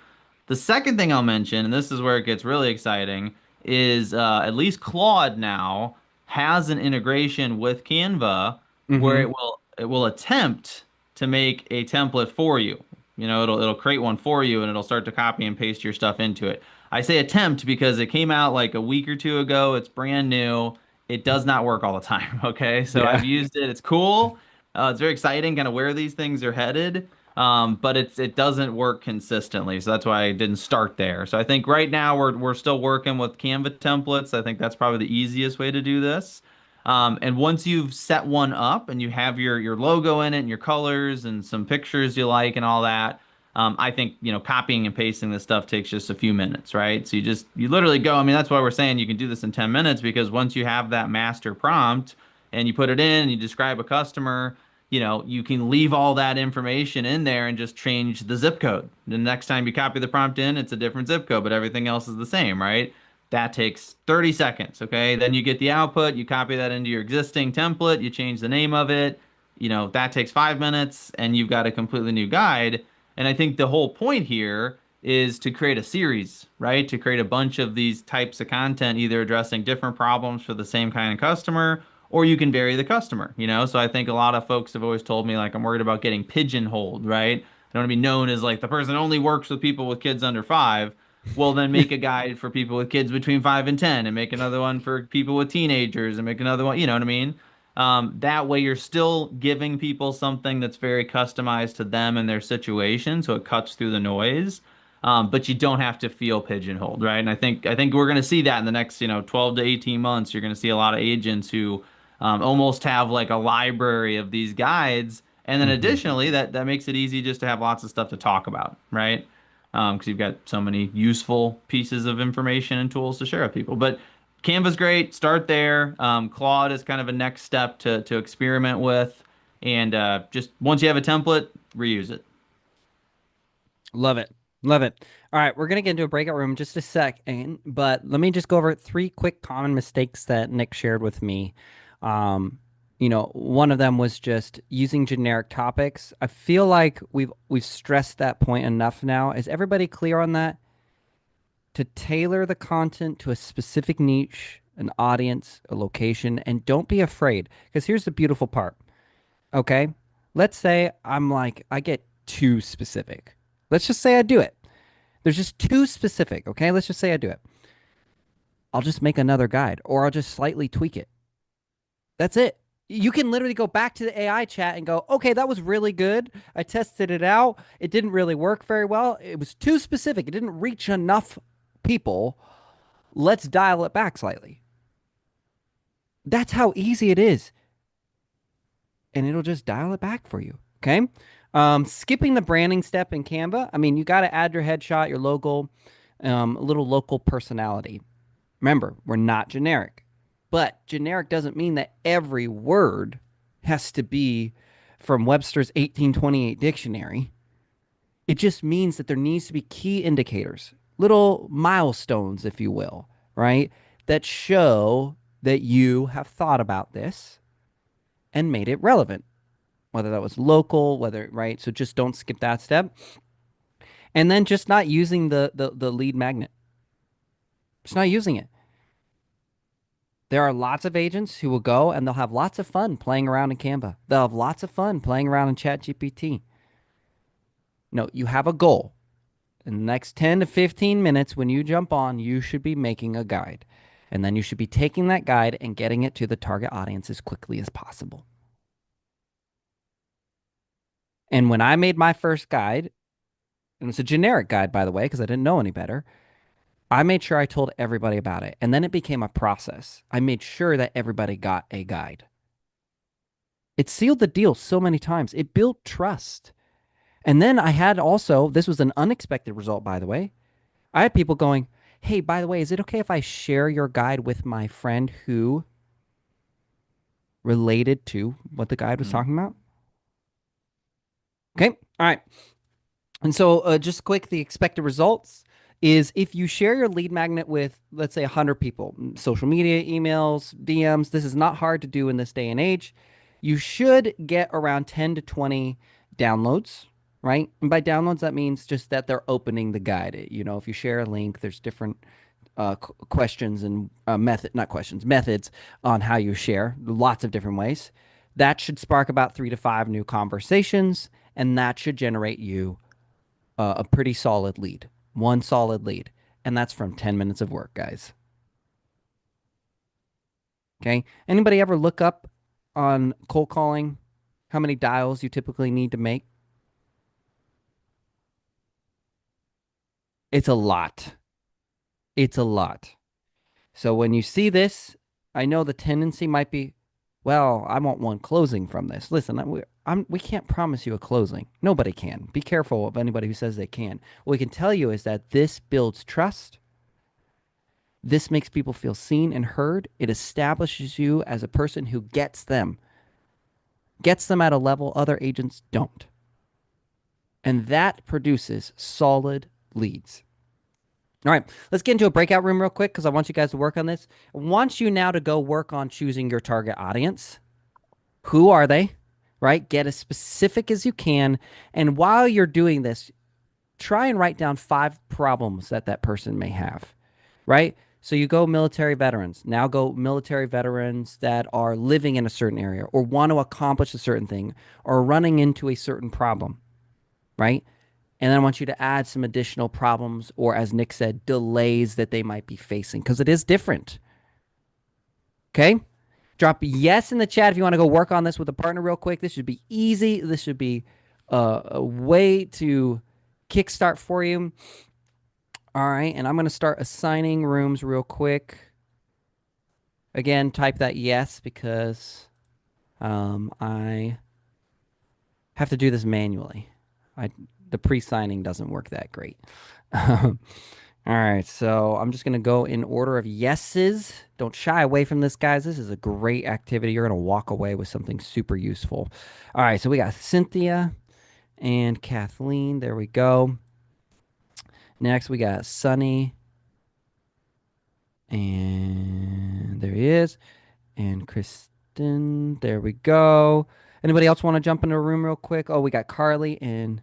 The second thing I'll mention, and this is where it gets really exciting, is at least Claude now has an integration with Canva where Mm-hmm. it will attempt to make a template for you. It'll create one for you and it'll start to copy and paste your stuff into it. I say attempt because it came out like a week or two ago. It's brand new. It does not work all the time. Okay, so Yeah. I've used it. It's cool. It's very exciting, kind of where these things are headed. But it doesn't work consistently, so that's why I didn't start there. So I think right now we're still working with Canva templates. I think that's probably the easiest way to do this. And once you've set one up and you have your logo in it and your colors and some pictures you like and all that, I think copying and pasting this stuff takes just a few minutes, right? So you literally go. I mean, that's why we're saying you can do this in 10 minutes because once you have that master prompt and you put it in and you describe a customer, you can leave all that information in there and just change the zip code. The next time you copy the prompt in, it's a different zip code, but everything else is the same, right? That takes 30 seconds, okay? Then you get the output, you copy that into your existing template, you change the name of it, that takes 5 minutes, and you've got a completely new guide. And I think the whole point here is to create a series, right? To create a bunch of these types of content, either addressing different problems for the same kind of customer or you can vary the customer. So I think a lot of folks have always told me like I'm worried about getting pigeonholed, right? I don't want to be known as like the person that only works with people with kids under 5. Well, then make a guide for people with kids between 5 and 10, and make another one for people with teenagers, and make another one. You know what I mean? That way, you're still giving people something that's very customized to them and their situation, so it cuts through the noise. But you don't have to feel pigeonholed, right? And I think we're going to see that in the next 12 to 18 months. You're going to see a lot of agents who almost have like a library of these guides. And then Mm-hmm. additionally, that makes it easy just to have lots of stuff to talk about, right? Because you've got so many useful pieces of information and tools to share with people. But Canva's great. Start there. Claude is kind of a next step to experiment with. And just once you have a template, reuse it. Love it. Love it. All right, we're gonna get into a breakout room in just a second, but let me just go over three quick common mistakes that Nick shared with me. Um, one of them was just using generic topics. I feel like we've stressed that point enough now. Is everybody clear on that? To tailor the content to a specific niche, an audience, a location, and don't be afraid. Because here's the beautiful part. Okay. Let's say I get too specific. Let's just say I do it. There's just too specific. Okay. Let's just say I do it. I'll just make another guide or I'll just slightly tweak it. That's it. You can literally go back to the AI chat and go, okay, that was really good. I tested it out. It didn't really work very well. It was too specific. It didn't reach enough people. Let's dial it back slightly. That's how easy it is. And it'll just dial it back for you. Okay. Skipping the branding step in Canva. I mean, you got to add your headshot, your logo, a little local personality. Remember, we're not generic, but generic doesn't mean that every word has to be from Webster's 1828 dictionary. It just means that there needs to be key indicators, little milestones, if you will, right? That show that you have thought about this and made it relevant, whether that was local, whether, right? So just don't skip that step. And then just not using the lead magnet. Just not using it. There are lots of agents who will go and they'll have lots of fun playing around in Canva. They'll have lots of fun playing around in ChatGPT. No, you have a goal. In the next 10 to 15 minutes, when you jump on, you should be making a guide. And then you should be taking that guide and getting it to the target audience as quickly as possible. And when I made my first guide, and it's a generic guide, by the way, because I didn't know any better, I made sure I told everybody about it. And then it became a process. I made sure that everybody got a guide. It sealed the deal so many times. It built trust. And then I had also, this was an unexpected result, by the way. I had people going, hey, by the way, is it okay if I share your guide with my friend who related to what the guide was Mm. talking about? Okay. All right. And so, just quick, the expected results is if you share your lead magnet with, let's say, 100 people, social media, emails, DMs, this is not hard to do in this day and age. You should get around 10 to 20 downloads, right? And by downloads, that means just that they're opening the guide. You know, if you share a link, there's different questions and not questions, methods on how you share, lots of different ways. That should spark about 3 to 5 new conversations, and that should generate you a pretty solid lead, one solid lead. And that's from 10 minutes of work, guys. Okay. Anybody ever look up on cold calling how many dials you typically need to make? It's a lot. It's a lot. So when you see this, I know the tendency might be, well, I want one closing from this. Listen, we can't promise you a closing. Nobody can. Be careful of anybody who says they can. What we can tell you is that this builds trust. This makes people feel seen and heard. It establishes you as a person who gets them at a level other agents don't. And that produces solid leads. All right, let's get into a breakout room real quick because I want you guys to work on this. I want you now to go work on choosing your target audience. Who are they? Right? Get as specific as you can. And while you're doing this, try and write down 5 problems that that person may have. Right? So you go military veterans. Now go military veterans that are living in a certain area or want to accomplish a certain thing or running into a certain problem. Right? And then I want you to add some additional problems or, as Nick said, delays that they might be facing because it is different. Okay? Drop yes in the chat if you want to go work on this with a partner real quick. This should be easy. This should be a way to kickstart for you. All right. And I'm going to start assigning rooms real quick. Again, type that yes because I have to do this manually. The pre-signing doesn't work that great. All right, so I'm just going to go in order of yeses. Don't shy away from this, guys. This is a great activity. You're going to walk away with something super useful. All right, so we got Cynthia and Kathleen. There we go. Next, we got Sunny. And there he is. And Kristen. There we go. Anybody else want to jump into a room real quick? Oh, we got Carly and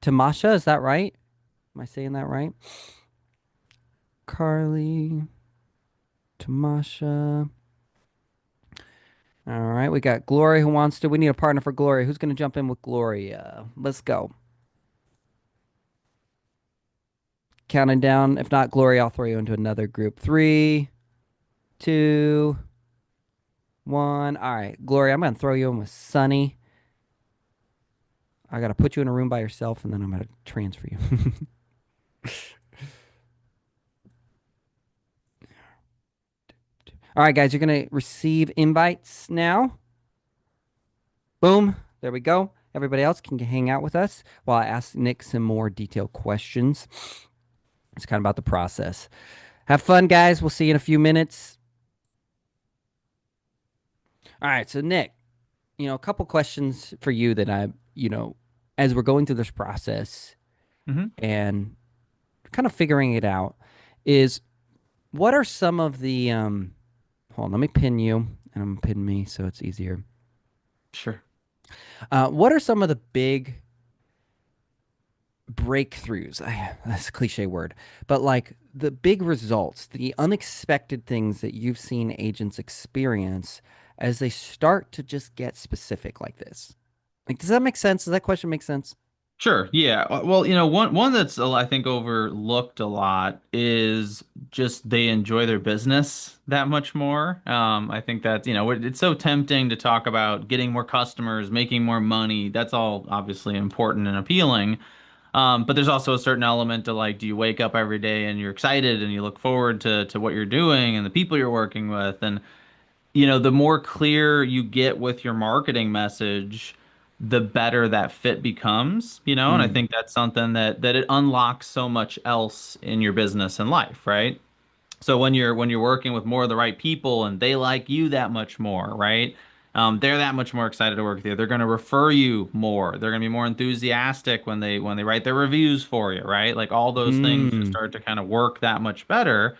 Tamasha. Is that right? Am I saying that right? Carly, Tamasha. All right, we got Glory who wants to. We need a partner for Glory. Who's going to jump in with Glory? Let's go. Counting down. If not Glory, I'll throw you into another group. 3, 2, 1. All right, Glory, I'm going to throw you in with Sunny. I got to put you in a room by yourself, and then I'm going to transfer you. All right, guys, you're going to receive invites now. Boom. There we go. Everybody else can hang out with us while I ask Nick some more detailed questions. It's kind of about the process. Have fun, guys. We'll see you in a few minutes. All right. So, Nick, a couple questions for you that as we're going through this process Hmm. and kind of figuring it out, is what are some of the, hold on, let me pin you and I'm gonna pin me so it's easier. Sure. What are some of the big breakthroughs? That's a cliche word, but like the big results, the unexpected things that you've seen agents experience as they start to just get specific like this. Like, does that make sense? Does that question make sense? Sure. Yeah. Well, one that's I think overlooked a lot is just they enjoy their business that much more. I think that, it's so tempting to talk about getting more customers, making more money. That's all obviously important and appealing. But there's also a certain element to like, do you wake up every day and you're excited and you look forward to what you're doing and the people you're working with? And the more clear you get with your marketing message, the better that fit becomes. And I Mm, think that's something that it unlocks so much else in your business and life, right? So when you're working with more of the right people and they like you that much more, right? They're that much more excited to work with you. They're going to refer you more. They're going to be more enthusiastic when they write their reviews for you, right? Like all those things just mm, start to kind of work that much better.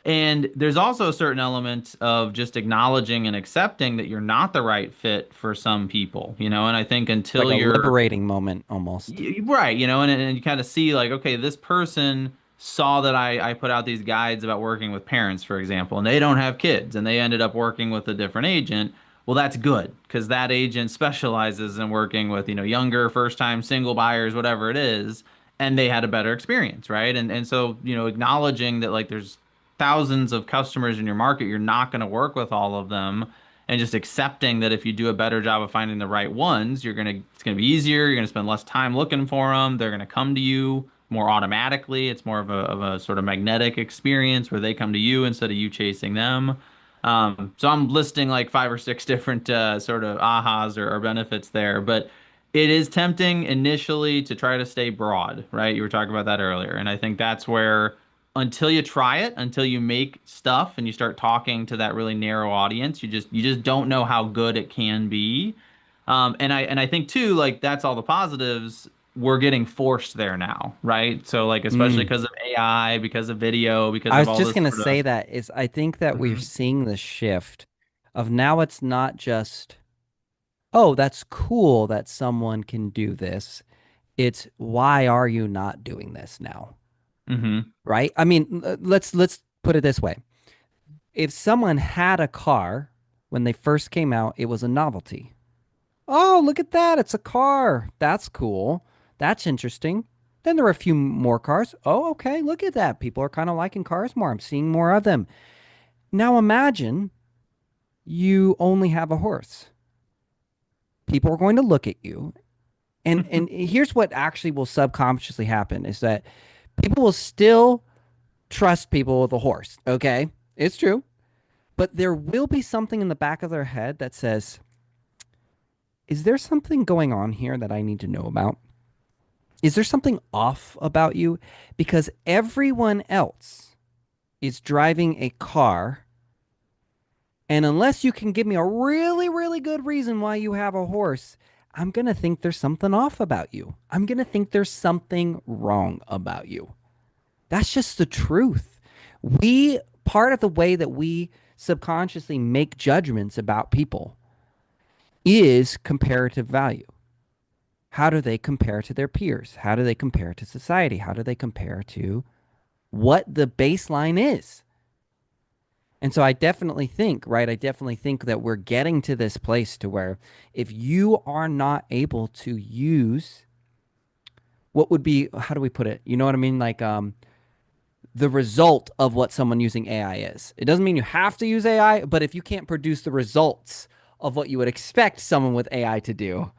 And there's also a certain element of just acknowledging and accepting that you're not the right fit for some people. And I think like until a you're liberating moment almost. right, and you kind of see like, okay, this person saw that I put out these guides about working with parents, for example, and they don't have kids, and they ended up working with a different agent. Well, that's good because that agent specializes in working with, younger, first-time single buyers, whatever it is, and they had a better experience, right? And so, acknowledging that like there's thousands of customers in your market, you're not going to work with all of them and just accepting that if you do a better job of finding the right ones, it's gonna be easier. You're gonna spend less time looking for them. They're gonna come to you more automatically. It's more of a sort of magnetic experience where they come to you instead of you chasing them. So I'm listing like five or six different sort of ahas or benefits there, but it is tempting initially to try to stay broad, right? You were talking about that earlier, and I think that's where until you try it, until you make stuff and you start talking to that really narrow audience, you just don't know how good it can be. And I think too, like that's all the positives. We're getting forced there now, right? So like especially Mm. because of AI, because of video, because I of was all just this gonna sort of say that is I think that we're Mhm. seeing the shift of now it's not just, oh, that's cool that someone can do this. It's why are you not doing this now? Mhm. Right? I mean, let's put it this way. If someone had a car when they first came out, it was a novelty. Oh, look at that. It's a car. That's cool. That's interesting. Then there were a few more cars. Oh, okay. Look at that. People are kind of liking cars more. I'm seeing more of them. Now imagine you only have a horse. People are going to look at you. And here's what actually will subconsciously happen is that people will still trust people with a horse. Okay. It's true. But there will be something in the back of their head that says, is there something going on here that I need to know about? Is there something off about you? Because everyone else is driving a car. And unless you can give me a really, really good reason why you have a horse, I'm going to think there's something off about you. I'm going to think there's something wrong about you. That's just the truth. Part of the way that we subconsciously make judgments about people is comparative value. How do they compare to their peers? How do they compare to society? How do they compare to what the baseline is? And so I definitely think, right? I definitely think that we're getting to this place to where if you are not able to use what would be, how do we put it? You know what I mean? Like the result of what someone using AI is. It doesn't mean you have to use AI, but if you can't produce the results of what you would expect someone with AI to do,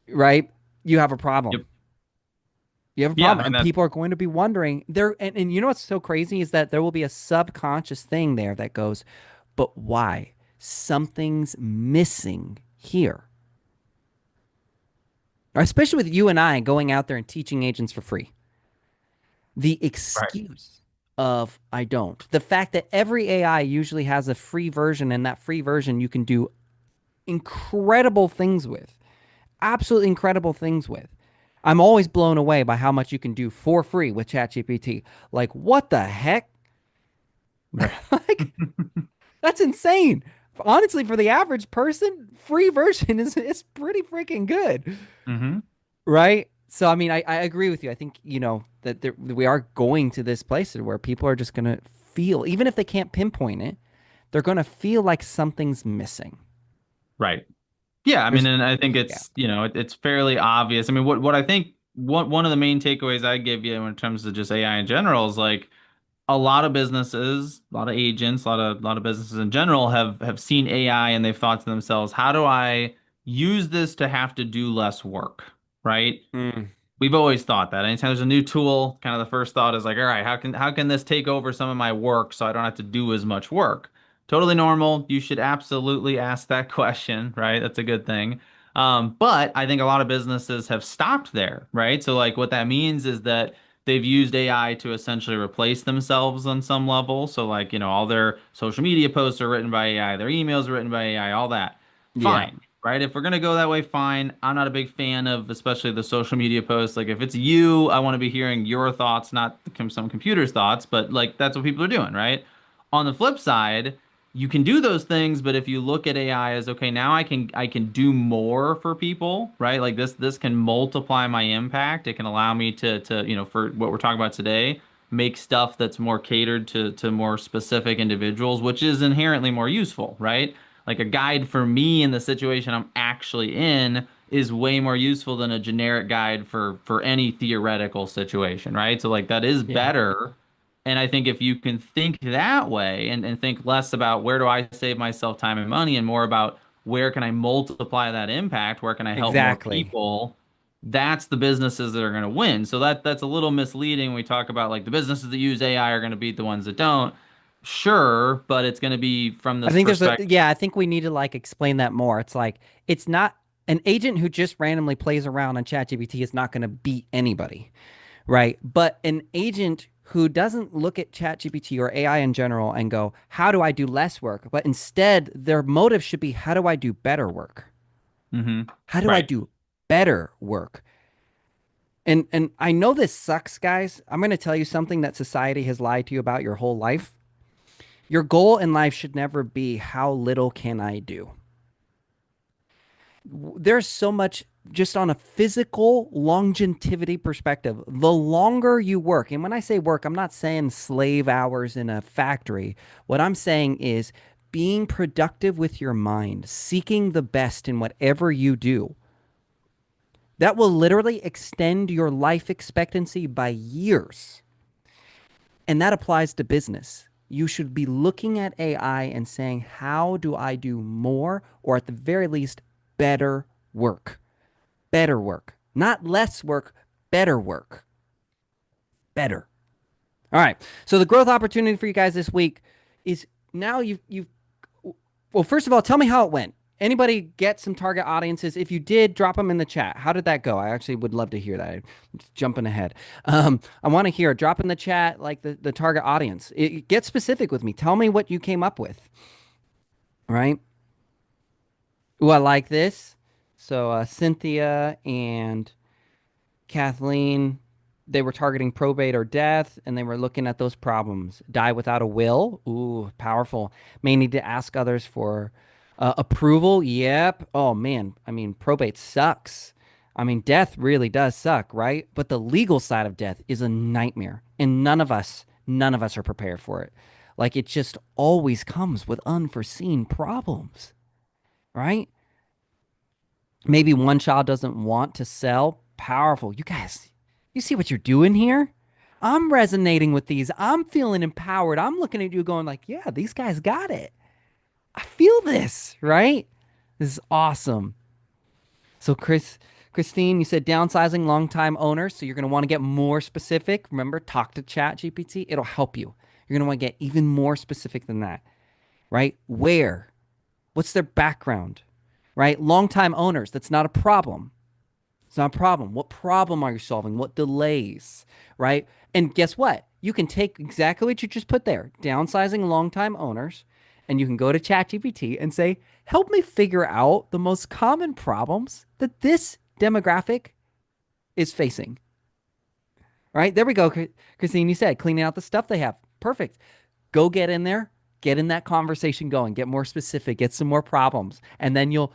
right? You have a Yep. problem. You have a Yeah, problem. and And that's people are going to be wondering there. And you know what's so crazy is that there will be a subconscious thing there that goes, but why? Something's missing here. especially with you and I going out there and teaching agents for free. The Right. excuse of I don't. The fact that every AI usually has a free version, and that free version you can do incredible things with, absolutely incredible things with. I'm always blown away by how much you can do for free with ChatGPT. Like, what the heck? Right. Like, that's insane. Honestly, for the average person, free version is pretty freaking good, Hmm. right? So, I mean, I agree with you. I think, that we are going to this place where people are just going to feel, even if they can't pinpoint it, they're going to feel like something's missing. Right. Yeah, I mean, There's, and I think there's a gap. it's, it's fairly obvious. I mean, what I think one of the main takeaways I give you in terms of just AI in general is like a lot of businesses, a lot of agents, a lot of businesses in general have seen AI and they've thought to themselves, how do I use this to have to do less work, right? Mm, We've always thought that. Anytime there's a new tool, kind of the first thought is like, all right, how can this take over some of my work so I don't have to do as much work? Totally normal. You should absolutely ask that question, right? That's a good thing. But I think a lot of businesses have stopped there, right? So like what that means is that they've used AI to essentially replace themselves on some level. So like, all their social media posts are written by AI, their emails are written by AI, all that. yeah, Fine, right? If we're gonna go that way, fine. I'm not a big fan of especially the social media posts. Like if it's you, I want to be hearing your thoughts, not some computer's thoughts, but like that's what people are doing, right? On the flip side, you can do those things, but if you look at AI as okay, now I can do more for people, right? Like this can multiply my impact. It can allow me to for what we're talking about today, make stuff that's more catered to more specific individuals, which is inherently more useful, right? Like a guide for me in the situation I'm actually in is way more useful than a generic guide for any theoretical situation, right? So like that is yeah, better. And I think if you can think that way and think less about where do I save myself time and money and more about where can I multiply that impact, where can I help more exactly. people, that's the businesses that are going to win. So that's a little misleading when we talk about like the businesses that use AI are going to beat the ones that don't. Sure, but it's going to be from I this think perspective. yeah, I think we need to like explain that more. It's like, it's not an agent who just randomly plays around on ChatGPT is not going to beat anybody, right? But an agent who doesn't look at ChatGPT or AI in general and go, how do I do less work? But instead, their motive should be, how do I do better work? Hmm. How do I Right. do better work? And I know this sucks, guys. I'm going to tell you something that society has lied to you about your whole life. Your goal in life should never be how little can I do? There's so much just on a physical longevity perspective. The longer you work, and when I say work, I'm not saying slave hours in a factory. What I'm saying is being productive with your mind, seeking the best in whatever you do. That will literally extend your life expectancy by years. And that applies to business. You should be looking at AI and saying, how do I do more or at the very least, better work? Better work. Not less work, better work. Better. All right. So the growth opportunity for you guys this week is now you've well, first of all, tell me how it went. Anybody get some target audiences? If you did, drop them in the chat. How did that go? I actually would love to hear that. Just jumping ahead. I want to hear. Drop in the chat like the target audience. Get specific with me. Tell me what you came up with. Right? Ooh, I like this. So Cynthia and Kathleen, they were targeting probate or death, and they were looking at those problems. Die without a will. Ooh, powerful. May need to ask others for approval. Yep. Oh, man. I mean, probate sucks. I mean, death really does suck, right? But the legal side of death is a nightmare. And none of us are prepared for it. Like, it just always comes with unforeseen problems, right? Maybe one child doesn't want to sell. Powerful. You guys, you see what you're doing here? I'm resonating with these. I'm feeling empowered. I'm looking at you going like, yeah, these guys got it. I feel this, right? This is awesome. So Christine, you said downsizing long-time owners. So you're going to want to get more specific. Remember, talk to Chat GPT. It'll help you. You're going to want to get even more specific than that, right? Where? What's their background, right? Long-time owners. That's not a problem. It's not a problem. What problem are you solving? What delays, right? And guess what? You can take exactly what you just put there, downsizing long-time owners, and you can go to ChatGPT and say, help me figure out the most common problems that this demographic is facing. Right? There we go, Christine. You said cleaning out the stuff they have. Perfect. Go get in there, get in that conversation going, get more specific, get some more problems. And then you'll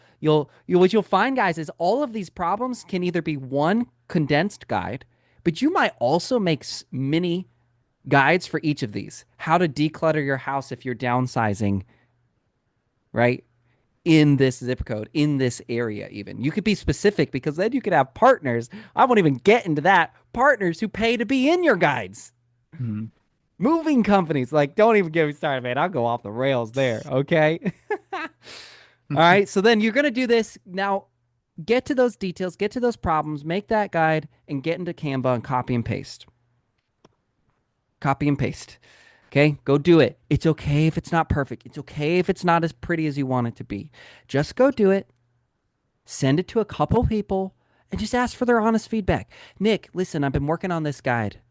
what you'll find, guys, is all of these problems can either be one condensed guide, but you might also make mini guides for each of these. How to declutter your house if you're downsizing, right? In this zip code, in this area, even. You could be specific because then you could have partners. I won't even get into that. Partners who pay to be in your guides. Mhm. Moving companies, like, don't even get me started, man. I'll go off the rails there. Okay. All right. So then you're going to do this. Now, get to those details, get to those problems, make that guide, and get into Canva and copy and paste. Copy and paste. Okay. Go do it. It's okay if it's not perfect. It's okay if it's not as pretty as you want it to be. Just go do it. Send it to a couple people and just ask for their honest feedback. Nick, listen, I've been working on this guide.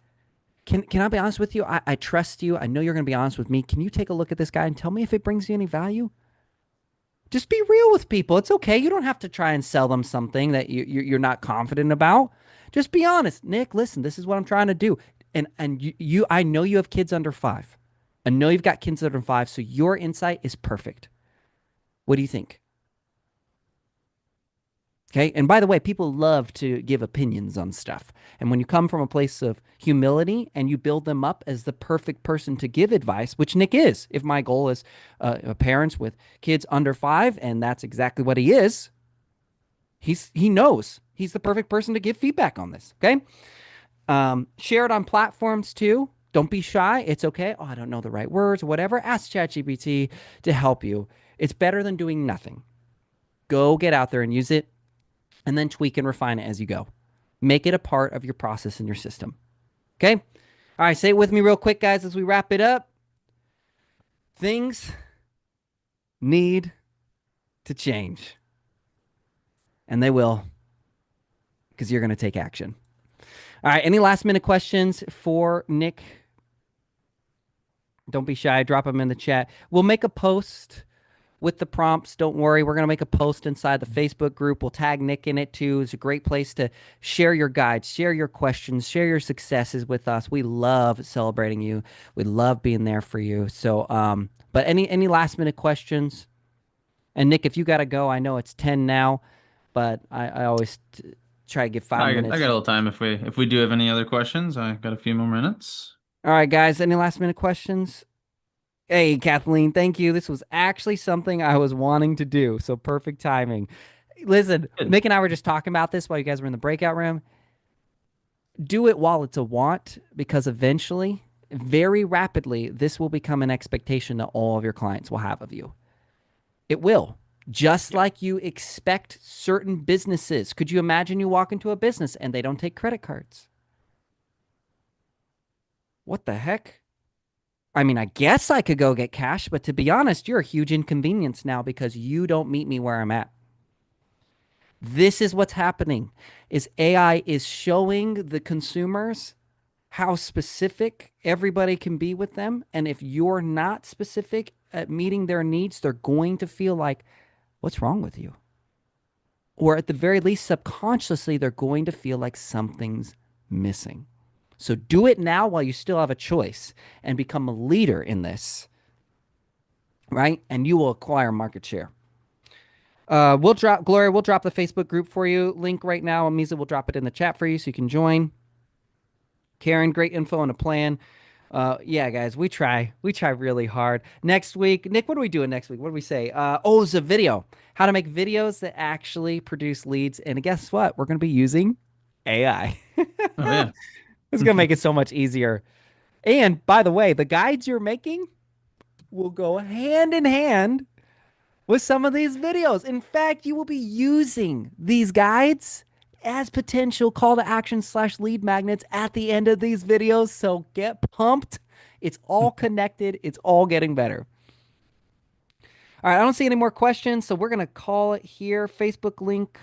Can I be honest with you? I trust you. I know you're going to be honest with me. Can you take a look at this guy and tell me if it brings you any value? Just be real with people. It's okay. You don't have to try and sell them something that you're not confident about. Just be honest. Nick, listen, this is what I'm trying to do. And I know you have kids under 5. I know you've got kids under 5, so your insight is perfect. What do you think? Okay. And by the way, people love to give opinions on stuff. And when you come from a place of humility and you build them up as the perfect person to give advice, which Nick is, if my goal is parents with kids under 5, and that's exactly what he is, he knows he's the perfect person to give feedback on this. Okay. Share it on platforms too. Don't be shy. It's okay. Oh, I don't know the right words or whatever. Ask ChatGPT to help you. It's better than doing nothing. Go get out there and use it and then tweak and refine it as you go. Make it a part of your process and your system. Okay? All right, say it with me real quick, guys, as we wrap it up. Things need to change, and they will because you're going to take action. All right, any last minute questions for Nick? Don't be shy. Drop them in the chat. We'll make a post with the prompts. Don't worry. We're going to make a post inside the Facebook group. We'll tag Nick in it too. It's a great place to share your guides, share your questions, share your successes with us. We love celebrating you. We love being there for you. So, but any last minute questions? And Nick, if you got to go, I know it's 10 now, but I always try to give five I got minutes. a little time if we do have any other questions. I got a few more minutes. All right, guys. Any last minute questions? Hey, Kathleen, thank you. This was actually something I was wanting to do. So perfect timing. Listen, Good. Nick and I were just talking about this while you guys were in the breakout room. Do it while it's a want, because eventually, very rapidly, this will become an expectation that all of your clients will have of you. It will. Just Yep. like you expect certain businesses. Could you imagine you walk into a business and they don't take credit cards? What the heck? I mean, I guess I could go get cash, but to be honest, you're a huge inconvenience now because you don't meet me where I'm at. This is what's happening is AI is showing the consumers how specific everybody can be with them, and if you're not specific at meeting their needs, they're going to feel like, what's wrong with you? Or at the very least, subconsciously, they're going to feel like something's missing. So do it now while you still have a choice and become a leader in this, right? And you will acquire market share. We'll drop Gloria. We'll drop the Facebook group for you. Link right now. Misa will drop it in the chat for you so you can join. Karen, great info and a plan. Yeah, guys, we try. We try really hard. Next week, Nick, what are we doing next week? What do we say? Oh, it's a video. How to make videos that actually produce leads. And guess what? We're going to be using AI. Oh yeah. It's going to make it so much easier. And by the way, the guides you're making will go hand in hand with some of these videos. In fact, you will be using these guides as potential call to action / lead magnets at the end of these videos. So get pumped. It's all connected. It's all getting better. All right. I don't see any more questions. So we're going to call it here. Facebook link.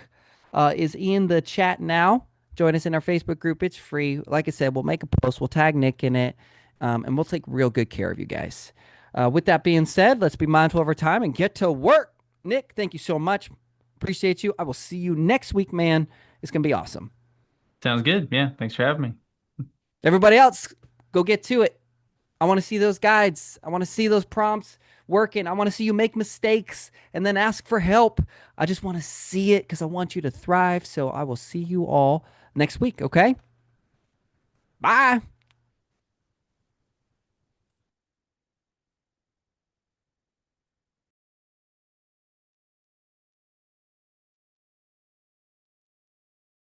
is in the chat now. Join us in our Facebook group. It's free. Like I said, we'll make a post. We'll tag Nick in it, and we'll take real good care of you guys. With that being said, let's be mindful of our time and get to work. Nick, thank you so much. Appreciate you. I will see you next week, man. It's going to be awesome. Sounds good. Yeah. Thanks for having me. Everybody else, go get to it. I want to see those guides. I want to see those prompts working. I want to see you make mistakes and then ask for help. I just want to see it because I want you to thrive. So I will see you all next week. Okay. Bye.